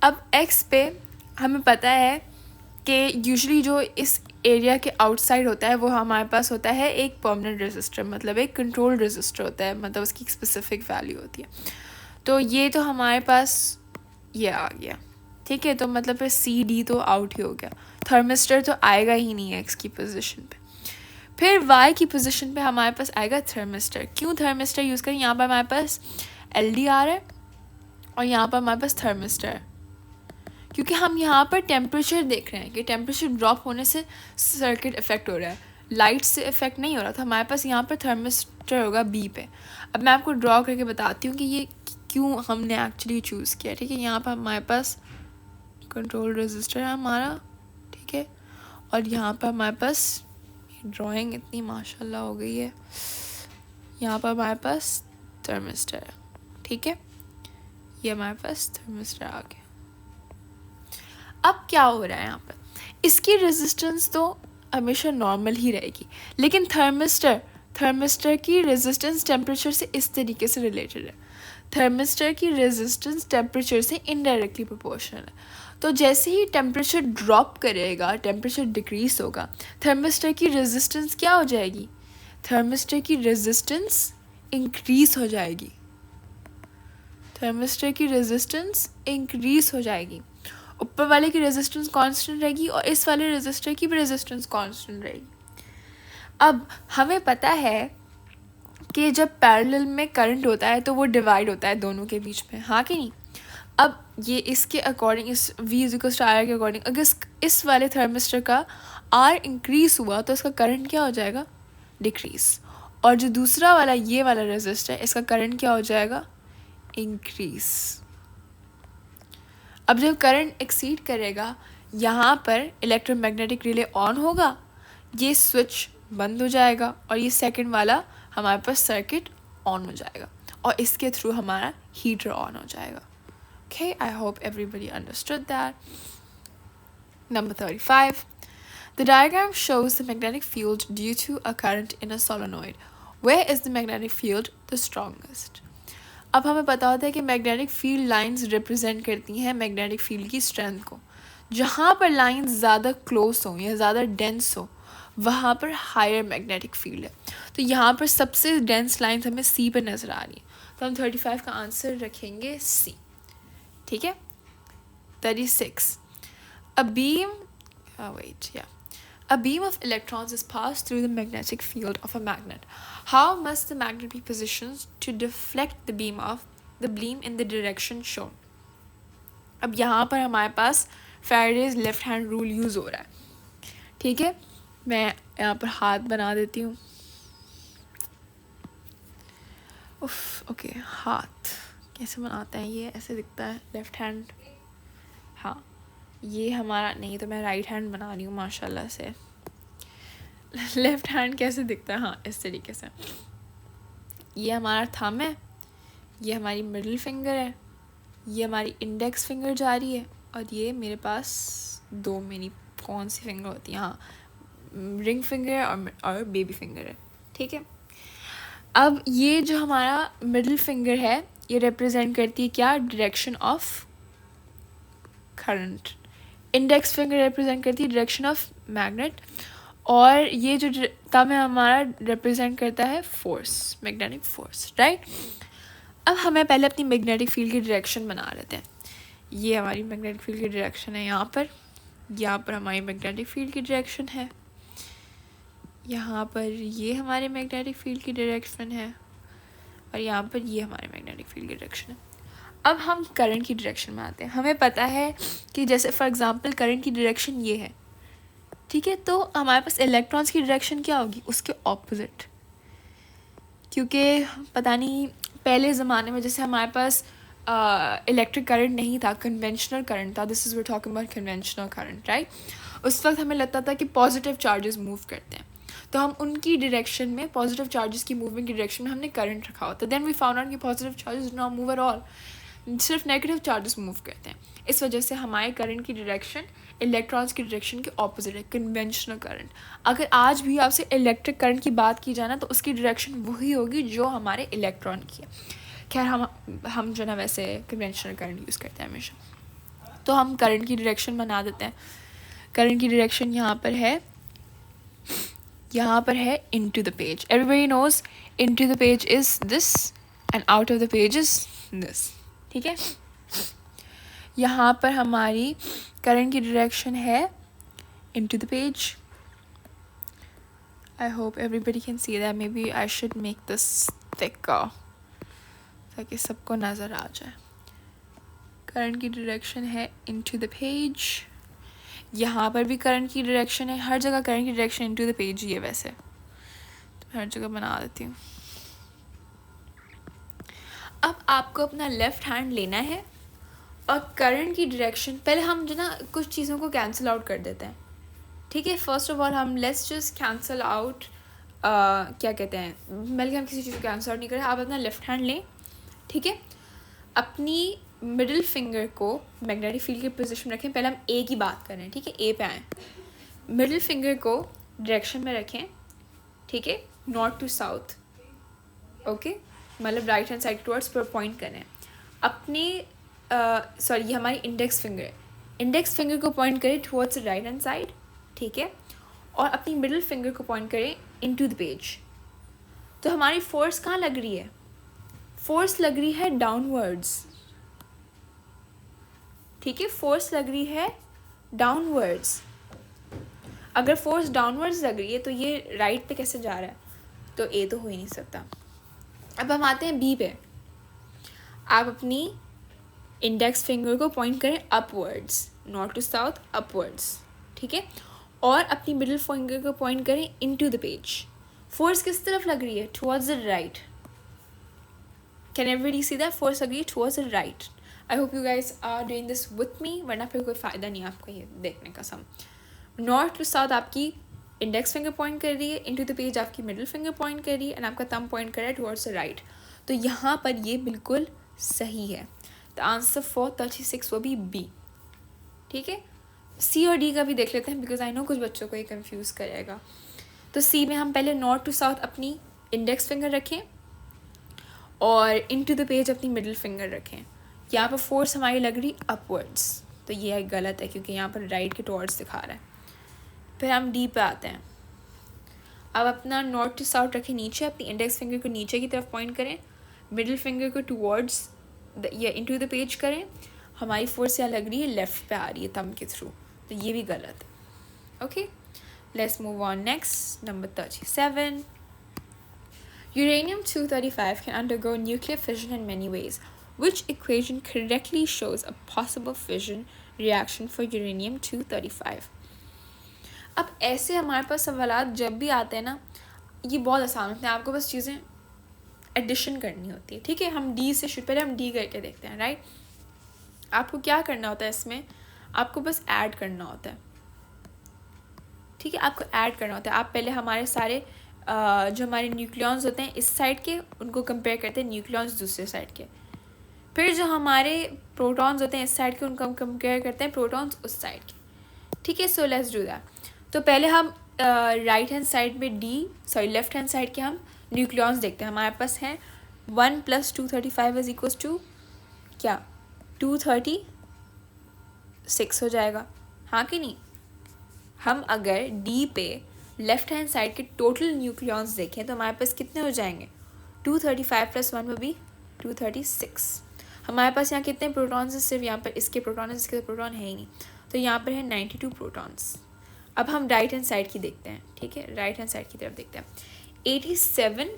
अब एक्स पे हमें पता है कि यूजुअली जो इस एरिया के आउटसाइड होता है वो हमारे पास होता है एक परमानेंट रेजिस्टर, मतलब एक कंट्रोल रेजिस्टर होता है, मतलब उसकी एक स्पेसिफिक वैल्यू होती है. तो ये तो हमारे पास ये आ गया, ठीक है? तो मतलब फिर सी डी तो आउट ही हो गया. थर्मिस्टर तो आएगा ही नहीं है एक्स की पोजीशन पे. फिर वाई की पोजीशन पे हमारे पास आएगा थर्मिस्टर. क्यों थर्मिस्टर यूज़ करें? यहाँ पर हमारे पास एल डी आर है और यहाँ पर हमारे पास थर्मिस्टर है, क्योंकि हम यहाँ पर टेम्परेचर देख रहे हैं कि टेम्परेचर ड्रॉप होने से सर्किट इफेक्ट हो रहा है, लाइट से इफेक्ट नहीं हो रहा था. हमारे पास यहाँ पर थर्मिस्टर होगा बी पे. अब मैं आपको ड्रॉ करके बताती हूँ कि ये क्यों हमने एक्चुअली चूज़ किया, ठीक है? यहाँ पर हमारे पास कंट्रोल रेजिस्टर है हमारा, ठीक है? और यहाँ पर हमारे पास ड्राइंग इतनी माशाल्लाह हो गई है, यहाँ पर हमारे पास थर्मिस्टर है, ठीक है? ये हमारे पास थर्मिस्टर आ गया. अब क्या हो रहा है यहाँ पर? इसकी रेजिस्टेंस तो हमेशा नॉर्मल ही रहेगी, लेकिन थर्मिस्टर की रेजिस्टेंस टेम्परेचर से इस तरीके से रिलेटेड है. थर्मिस्टर की रेजिस्टेंस टेम्परेचर से इनडायरेक्टली प्रोपोर्शनल है. तो जैसे ही टेम्परेचर ड्रॉप करेगा, टेम्परेचर डिक्रीज होगा, थर्मिस्टर की रेजिस्टेंस क्या हो जाएगी? थर्मिस्टर की रेजिस्टेंस इंक्रीज हो जाएगी. थर्मिस्टर की रेजिस्टेंस इंक्रीज हो जाएगी. ऊपर वाले की रेजिस्टेंस कांस्टेंट रहेगी और इस वाले रेजिस्टर की भी रेजिस्टेंस कांस्टेंट रहेगी. अब हमें पता है कि जब पैरेलल में करंट होता है तो वो डिवाइड होता है दोनों के बीच में, हाँ कि नहीं? अब ये इसके अकॉर्डिंग, इस V इक्वल्स टू R के अकॉर्डिंग, अगर इस वाले थर्मिस्टर का R इंक्रीज हुआ तो इसका करंट क्या हो जाएगा? डिक्रीज. और जो दूसरा वाला ये वाला रेजिस्टर है, इसका करंट क्या हो जाएगा? इंक्रीज. अब जब करंट एक्सीड करेगा, यहाँ पर इलेक्ट्रोमैग्नेटिक रिले ऑन होगा, ये स्विच बंद हो जाएगा और ये सेकंड वाला हमारे पास सर्किट ऑन हो जाएगा और इसके थ्रू हमारा हीटर ऑन हो जाएगा. Okay, I hope everybody understood that. Number 35. The diagram shows the magnetic field due to a current in a solenoid. Where is the magnetic field the strongest? अब हमें पता होता है कि मैग्नेटिक फील्ड लाइंस रिप्रेजेंट करती हैं magnetic field की strength को. जहाँ पर लाइंस ज़्यादा क्लोज हो या ज़्यादा डेंस हो वहाँ पर हायर मैग्नेटिक फील्ड है. तो यहाँ पर सबसे डेंस लाइंस हमें सी पर नज़र आ रही है, तो हम 35 का आंसर रखेंगे सी. ठीक है. 36. A beam, a beam of electrons is passed through the magnetic field of a magnet. How must the magnet be positioned to deflect the beam in the direction shown? अब यहाँ पर हमारे पास Faraday's left hand rule use हो रहा है. ठीक है, मैं यहाँ पर हाथ बना देती हूँ. ओके, हाथ कैसे बनाते हैं, ये ऐसे दिखता है लेफ्ट हैंड. हाँ, ये हमारा नहीं, तो मैं राइट हैंड बना रही हूँ माशाल्लाह से. लेफ्ट हैंड कैसे दिखता है, हाँ इस तरीके से. ये हमारा थंब है, ये हमारी मिडिल फिंगर है, ये हमारी इंडेक्स फिंगर जा रही है, और ये मेरे पास दो मेरी कौन सी फिंगर होती है, हाँ रिंग फिंगर और बेबी फिंगर है. ठीक है. अब ये जो हमारा मिडिल फिंगर है ये रिप्रेजेंट करती है क्या, direction of current. Index finger represent करती है डायरेक्शन ऑफ मैग्नेट, और ये जो थंब है हमारा रिप्रेजेंट करता है फोर्स, मैग्नेटिक फोर्स. राइट. अब हमें पहले अपनी मैग्नेटिक फील्ड की डायरेक्शन बना लेते हैं. ये हमारी मैग्नेटिक फील्ड की डायरेक्शन है, यहाँ पर हमारी मैग्नेटिक फील्ड की डायरेक्शन है, यहाँ पर ये हमारे मैग्नेटिक फील्ड की डायरेक्शन है, और यहाँ पर ये हमारे मैग्नेटिक फील्ड की डायरेक्शन है. अब हम करंट की डायरेक्शन में आते हैं. हमें पता है कि जैसे फॉर एग्जांपल करंट की डायरेक्शन ये है. ठीक है, तो हमारे पास इलेक्ट्रॉन्स की डायरेक्शन क्या होगी, उसके ऑपोजिट. क्योंकि पता नहीं पहले ज़माने में जैसे हमारे पास इलेक्ट्रिक करंट नहीं था, कन्वेंशनल करंट था. This is we talking about conventional current. Right. उस वक्त हमें लगता था कि पॉजिटिव चार्जेस मूव करते हैं, तो हम उनकी डायरेक्शन में, पॉजिटिव चार्जेस की मूवमेंट की डायरेक्शन में हमने करंट रखा होता. देन वी फाउंड आउट कि positive charges do not move at all, सिर्फ नेगेटिव चार्जेस मूव करते हैं. इस वजह से हमारे करंट की डायरेक्शन इलेक्ट्रॉन्स की डायरेक्शन के ऑपोजिट है, कन्वेंशनल करंट. अगर आज भी आपसे इलेक्ट्रिक करंट की बात की जाए ना, तो उसकी डायरेक्शन वही होगी जो हमारे इलेक्ट्रॉन की है. खैर हम जो ना वैसे कन्वेंशनल करंट यूज़ करते हैं हमेशा. तो हम करंट की डायरेक्शन बना देते हैं. करंट की डायरेक्शन यहाँ पर है into the page. Everybody knows into the page is this and out of the page is this. ठीक है. यहाँ पर हमारी करंट की डायरेक्शन है into the page. I hope everybody can see that. Maybe I should make this thicker ताकि सबको नज़र आ जाए. करंट की डायरेक्शन है इनटू द पेज. यहाँ पर भी करंट की डायरेक्शन है, हर जगह करंट की डायरेक्शन इनटू द पेज ही है. वैसे तो हर जगह बना देती हूँ. अब आपको अपना लेफ्ट हैंड लेना है और करंट की डायरेक्शन, पहले हम जो ना कुछ चीज़ों को कैंसिल आउट कर देते हैं. ठीक है. फर्स्ट ऑफ ऑल हम लेट्स जस्ट कैंसिल आउट, क्या कहते हैं, बल्कि हम किसी चीज़ को कैंसिल आउट नहीं करें. आप अपना लेफ्ट हैंड लें. ठीक है. अपनी मिडिल फिंगर को मैग्नेटिक फील्ड की पोजीशन में रखें. पहले हम ए की बात कर रहे हैं. ठीक है. ए पे आएँ. मिडिल फिंगर को डायरेक्शन में रखें. ठीक है. North to south. ओके, मतलब राइट हैंड साइड टुवर्ड्स पर पॉइंट करें. अपनी ये हमारी इंडेक्स फिंगर है. इंडेक्स फिंगर को पॉइंट करें towards the right hand side. ठीक है. और अपनी मिडिल फिंगर को पॉइंट करें इनटू द पेज. तो हमारी फोर्स कहाँ लग रही है, फोर्स लग रही है डाउनवर्ड्स. ठीक है. फोर्स लग रही है डाउनवर्ड्स. अगर फोर्स डाउनवर्ड्स लग रही है तो ये राइट पे कैसे जा रहा है, तो ए तो हो ही नहीं सकता. अब हम आते हैं बी पे. आप अपनी इंडेक्स फिंगर को पॉइंट करें upwards, north to south, upwards. ठीक है. और अपनी मिडिल फिंगर को पॉइंट करें इनटू द पेज. फोर्स किस तरफ लग रही है, towards the right. Can everybody see that force लग रही है towards the right. I hope you guys are doing this with me, वरना फिर कोई फ़ायदा नहीं आपको ये देखने का. सम नॉर्थ टू साउथ आपकी इंडेक्स फिंगर पॉइंट कर रही है, इनटू द पेज आपकी मिडिल फिंगर पॉइंट कर रही है एंड आपका थंब पॉइंट कर रहा है टुवर्ड्स द राइट. तो यहाँ पर ये बिल्कुल सही है. द आंसर फॉर 36 वो भी बी. ठीक है, सी और डी का भी देख लेते हैं बिकॉज आई नो कुछ बच्चों को ये कंफ्यूज करेगा. तो सी में हम पहले नॉर्थ टू साउथ अपनी इंडेक्स फिंगर रखें और इनटू द पेज अपनी मिडिल फिंगर रखें. यहाँ पर फोर्स हमारी लग रही अपवर्ड्स, तो ये गलत है क्योंकि यहाँ पर राइट के टुवर्ड्स दिखा रहा है. फिर हम डी पे आते हैं. अब अपना नॉर्थ टू साउथ रखें नीचे, अपनी इंडेक्स फिंगर को नीचे की तरफ पॉइंट करें, मिडिल फिंगर को टुवर्ड्स या इनटू द पेज करें. हमारी फोर्स यहाँ लग रही है लेफ्ट पे आ रही है थंब के थ्रू, तो ये भी गलत है. Okay, let's move on. Next, number 37. Uranium-235 can undergo nuclear fission in many ways. Which equation correctly shows a possible fission reaction for uranium-235? अब ऐसे हमारे पास सवालात जब भी आते हैं ना, ये बहुत आसान होते हैं. आपको बस चीज़ें एडिशन करनी होती है. ठीक है, हम डी से शुरू, पहले हम डी करके देखते हैं. राइट, आपको क्या करना होता है इसमें, आपको बस ऐड करना होता है. ठीक है, आपको ऐड करना होता है. आप पहले हमारे सारे जो हमारे न्यूक्लियॉन्स होते हैं इस साइड के, उनको कंपेयर करते हैं न्यूक्लियॉन्स दूसरे साइड के. फिर जो हमारे प्रोटॉन्स होते हैं इस साइड के, उनको हम कंपेयर करते हैं प्रोटॉन्स उस साइड के. ठीक है, सो लेट्स डू दैट. तो पहले हम राइट हैंड साइड में लेफ्ट हैंड साइड के हम न्यूक्लियॉन्स देखते हैं. हमारे पास हैं 1 + 235 इज इक्वल्स टू क्या, 236 हो जाएगा. हाँ कि नहीं. हम अगर डी पे लेफ्ट हैंड साइड के टोटल न्यूक्लियॉन्स देखें तो हमारे पास कितने हो जाएंगे, 235 + 1 will be 236. हमारे पास यहाँ कितने प्रोटॉन्स हैं, सिर्फ यहाँ पर इसके प्रोटॉन है, इसके प्रोटॉन है ही नहीं, तो यहाँ पर है 92 प्रोटॉन्स. अब हम राइट हैंड साइड की देखते हैं. ठीक है, राइट हैंड साइड की तरफ देखते हैं. 87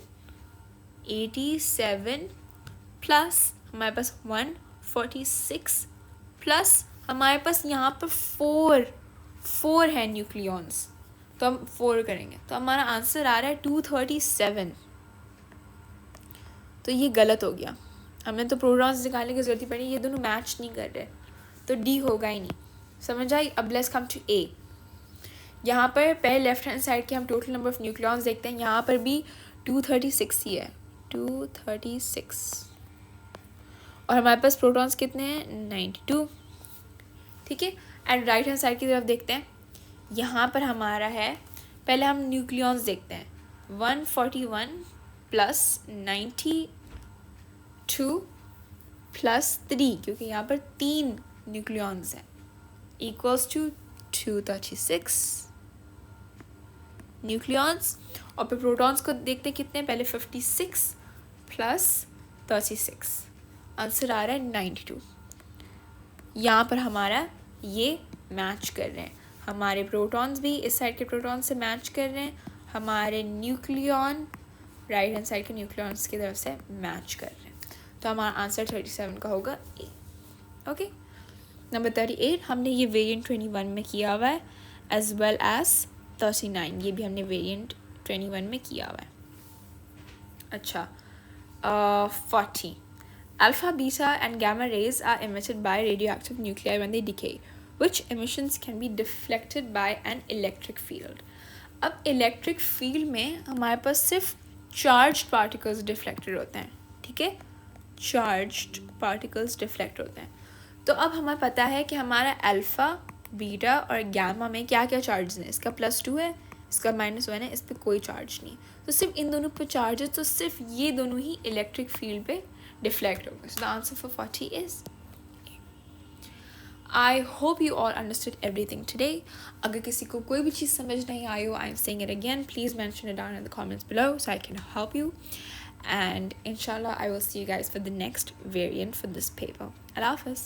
प्लस हमारे पास 146 प्लस हमारे पास यहाँ पर 4 है न्यूक्लियॉन्स, तो हम 4 करेंगे तो हमारा आंसर आ रहा है 237. तो ये गलत हो गया, हमें तो प्रोटॉन्स निकालने की जरूरत ही पड़ी, ये दोनों मैच नहीं कर रहे, तो डी होगा ही नहीं. समझ आई. अब लेट्स कम टू ए. यहाँ पर पहले लेफ्ट हैंड साइड के हम टोटल नंबर ऑफ न्यूक्लियॉन्स देखते हैं. यहाँ पर भी 236 ही है, 236. और हमारे पास प्रोटॉन्स कितने हैं, 92. ठीक है, एंड राइट हैंड साइड की तरफ देखते हैं. यहाँ पर हमारा है, पहले हम न्यूक्लियॉन्स देखते हैं. 141 + 92 + 3, क्योंकि यहाँ पर 3 न्यूक्लियॉन्स हैं, इक्वल्स टू 236 न्यूक्लियॉन्स. और फिर प्रोटॉन्स को देखते कितने, पहले 56 + 36, आंसर आ रहा है 92. यहाँ पर हमारा ये मैच कर रहे हैं, हमारे प्रोटॉन्स भी इस साइड के प्रोटॉन से मैच कर रहे हैं, हमारे न्यूक्लियॉन राइट हैंड साइड के न्यूक्लियॉन्स की तरफ से मैच कर रहे हैं. तो हमारा आंसर 37 का होगा ए. Okay, number 38. हमने ये वेरिएंट 21 में किया हुआ है, एज वेल एज 39, ये भी हमने वेरिएंट 21 में किया हुआ है. अच्छा, 40. Alpha, beta and gamma rays are emitted by radioactive nuclei when they decay. Which emissions can be deflected by an electric field? अब इलेक्ट्रिक फील्ड में हमारे पास सिर्फ चार्ज्ड पार्टिकल्स डिफ्लेक्टेड होते हैं. ठीक है, चार्ज्ड पार्टिकल्स डिफ्लेक्ट होते हैं. तो अब हमें पता है कि हमारा अल्फ़ा, बीटा और गैमा में क्या क्या चार्ज हैं. इसका +2 है, इसका -1 है, इस पर कोई चार्ज नहीं. तो सिर्फ इन दोनों पर चार्ज है, तो सिर्फ ये दोनों ही इलेक्ट्रिक फील्ड पे डिफ्लेक्ट होगा. सो the answer for 40 is. I hope you all understood everything today. अगर किसी को कोई भी चीज़ समझ नहीं आई हो, I'm saying it again, please mention it down in the comments below so I can help you. And inshallah, I will see you guys for the next variant for this paper. Allah Hafiz.